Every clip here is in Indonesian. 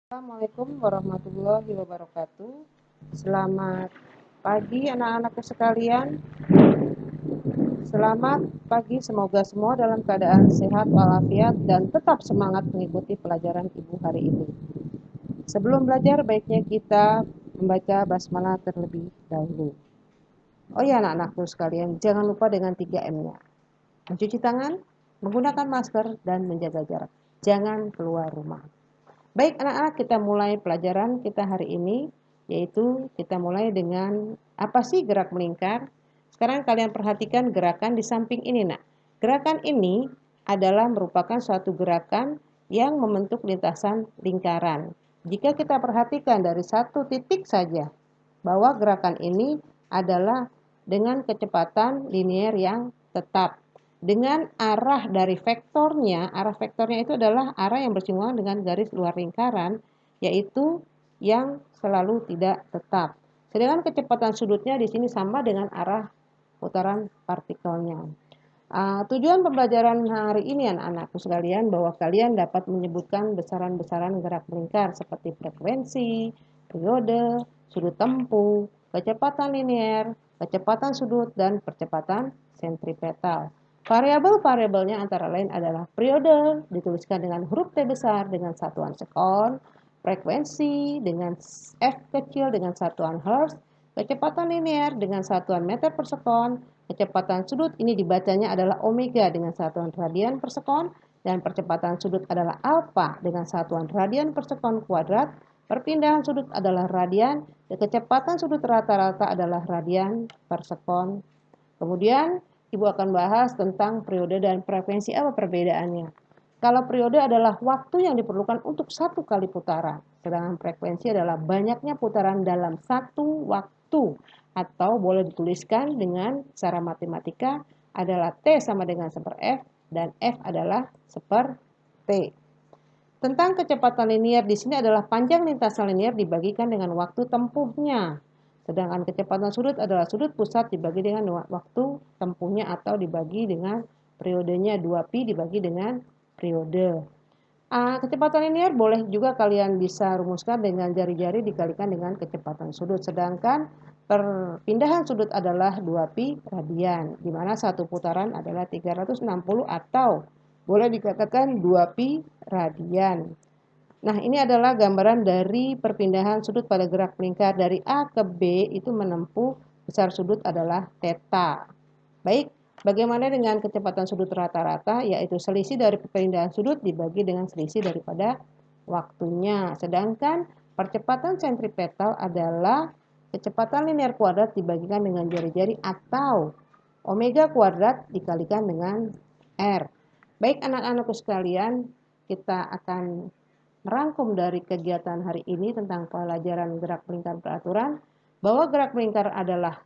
Assalamualaikum warahmatullahi wabarakatuh. Selamat pagi anak-anakku sekalian. Selamat pagi, semoga semua dalam keadaan sehat walafiat dan tetap semangat mengikuti pelajaran Ibu hari ini. Sebelum belajar, baiknya kita membaca basmalah terlebih dahulu. Oh ya anak-anakku sekalian, jangan lupa dengan 3M-nya. Mencuci tangan, menggunakan masker, dan menjaga jarak. Jangan keluar rumah. Baik anak-anak, kita mulai pelajaran kita hari ini, yaitu kita mulai dengan apa sih gerak melingkar. Sekarang kalian perhatikan gerakan di samping ini nak. Gerakan ini adalah merupakan suatu gerakan yang membentuk lintasan lingkaran. Jika kita perhatikan dari satu titik saja, bahwa gerakan ini adalah dengan kecepatan linier yang tetap. Dengan arah dari vektornya, arah vektornya itu adalah arah yang bersinggungan dengan garis luar lingkaran, yaitu yang selalu tidak tetap. Sedangkan kecepatan sudutnya di sini sama dengan arah putaran partikelnya. Tujuan pembelajaran hari ini anak-anakku sekalian bahwa kalian dapat menyebutkan besaran-besaran gerak melingkar seperti frekuensi, periode, sudut tempuh, kecepatan linier, kecepatan sudut, dan percepatan sentripetal. Variabel-variabelnya antara lain adalah periode dituliskan dengan huruf T besar dengan satuan sekon, frekuensi dengan F kecil dengan satuan hertz, kecepatan linier dengan satuan meter per sekon, kecepatan sudut ini dibacanya adalah omega dengan satuan radian per sekon, dan percepatan sudut adalah alfa dengan satuan radian per sekon kuadrat, perpindahan sudut adalah radian, dan kecepatan sudut rata-rata adalah radian per sekon. Kemudian Ibu akan bahas tentang periode dan frekuensi. Apa perbedaannya? Kalau periode adalah waktu yang diperlukan untuk satu kali putaran, sedangkan frekuensi adalah banyaknya putaran dalam satu waktu, atau boleh dituliskan dengan secara matematika adalah T sama dengan seper F dan F adalah seper T. Tentang kecepatan linier di sini adalah panjang lintasan linier dibagikan dengan waktu tempuhnya. Sedangkan kecepatan sudut adalah sudut pusat dibagi dengan waktu tempuhnya atau dibagi dengan periodenya 2pi dibagi dengan periode. Kecepatan linier boleh juga kalian bisa rumuskan dengan jari-jari dikalikan dengan kecepatan sudut. Sedangkan perpindahan sudut adalah 2pi radian, di mana satu putaran adalah 360 atau boleh dikatakan 2pi radian. Nah, ini adalah gambaran dari perpindahan sudut pada gerak melingkar dari A ke B itu menempuh besar sudut adalah theta. Baik, bagaimana dengan kecepatan sudut rata-rata, yaitu selisih dari perpindahan sudut dibagi dengan selisih daripada waktunya. Sedangkan percepatan sentripetal adalah kecepatan linier kuadrat dibagikan dengan jari-jari atau omega kuadrat dikalikan dengan R. Baik anak-anakku sekalian, kita akan merangkum dari kegiatan hari ini tentang pelajaran gerak melingkar peraturan, bahwa gerak melingkar adalah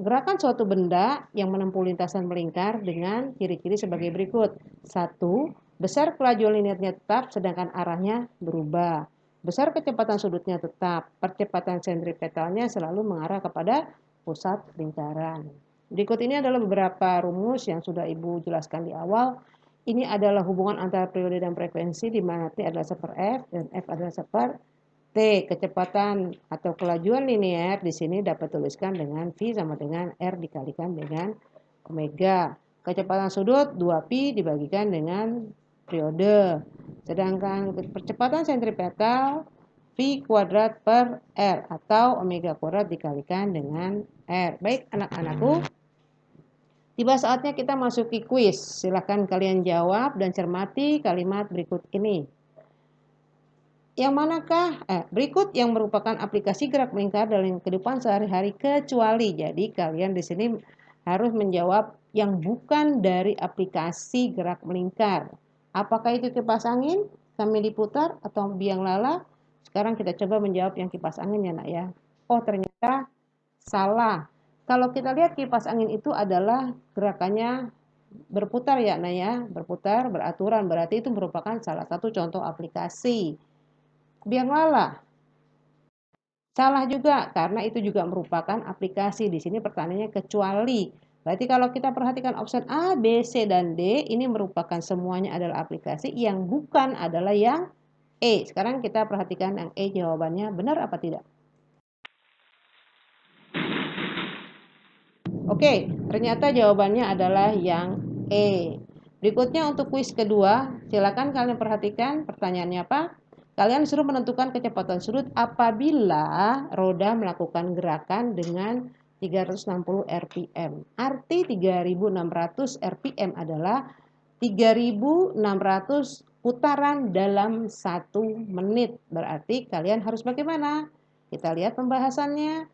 gerakan suatu benda yang menempuh lintasan melingkar dengan ciri-ciri sebagai berikut. 1. Besar kelajuan liniernya tetap sedangkan arahnya berubah. Besar kecepatan sudutnya tetap. Percepatan sentripetalnya selalu mengarah kepada pusat lingkaran. Berikut ini adalah beberapa rumus yang sudah Ibu jelaskan di awal. Ini adalah hubungan antara periode dan frekuensi, di mana T adalah seper F dan F adalah seper T. Kecepatan atau kelajuan linier di sini dapat tuliskan dengan V sama dengan R dikalikan dengan omega. Kecepatan sudut 2pi dibagikan dengan periode. Sedangkan percepatan sentripetal V kuadrat per R atau omega kuadrat dikalikan dengan R. Baik anak-anakku, tiba saatnya kita masuki kuis. Silakan kalian jawab dan cermati kalimat berikut ini. Yang manakah berikut yang merupakan aplikasi gerak melingkar dalam kehidupan sehari-hari kecuali. Jadi kalian di sini harus menjawab yang bukan dari aplikasi gerak melingkar. Apakah itu kipas angin, sambil diputar, atau biang lala? Sekarang kita coba menjawab yang kipas angin ya nak ya. Oh ternyata salah. Kalau kita lihat kipas angin itu adalah gerakannya berputar ya nak ya, berputar beraturan, berarti itu merupakan salah satu contoh aplikasi. Biang lala salah juga karena itu juga merupakan aplikasi. Di sini pertanyaannya kecuali. Berarti kalau kita perhatikan option A, B, C, dan D ini merupakan semuanya adalah aplikasi, yang bukan adalah yang E. Sekarang kita perhatikan yang E jawabannya benar apa tidak? Oke, ternyata jawabannya adalah yang E. Berikutnya untuk kuis kedua, silakan kalian perhatikan pertanyaannya apa? Kalian disuruh menentukan kecepatan sudut apabila roda melakukan gerakan dengan 360 rpm. Arti 3600 rpm adalah 3600 putaran dalam 1 menit. Berarti kalian harus bagaimana? Kita lihat pembahasannya.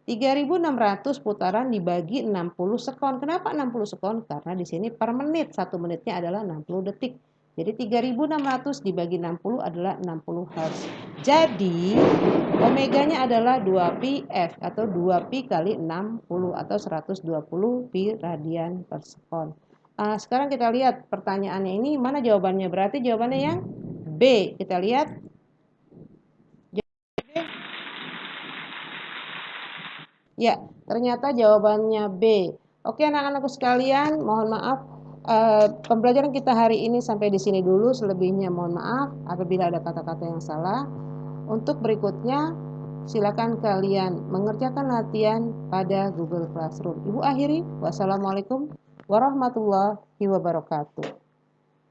3600 putaran dibagi 60 sekon. Kenapa 60 sekon? Karena di sini per menit, 1 menitnya adalah 60 detik. Jadi 3600 dibagi 60 adalah 60 Hz. Jadi omeganya adalah 2pi F atau 2pi kali 60 atau 120 pi radian per sekon. Sekarang kita lihat pertanyaannya ini mana jawabannya. Berarti jawabannya yang B. Kita lihat. Ya, ternyata jawabannya B. Oke, anak-anakku sekalian, mohon maaf. Pembelajaran kita hari ini sampai di sini dulu. Selebihnya mohon maaf apabila ada kata-kata yang salah. Untuk berikutnya, silakan kalian mengerjakan latihan pada Google Classroom. Ibu akhiri, wassalamualaikum warahmatullahi wabarakatuh.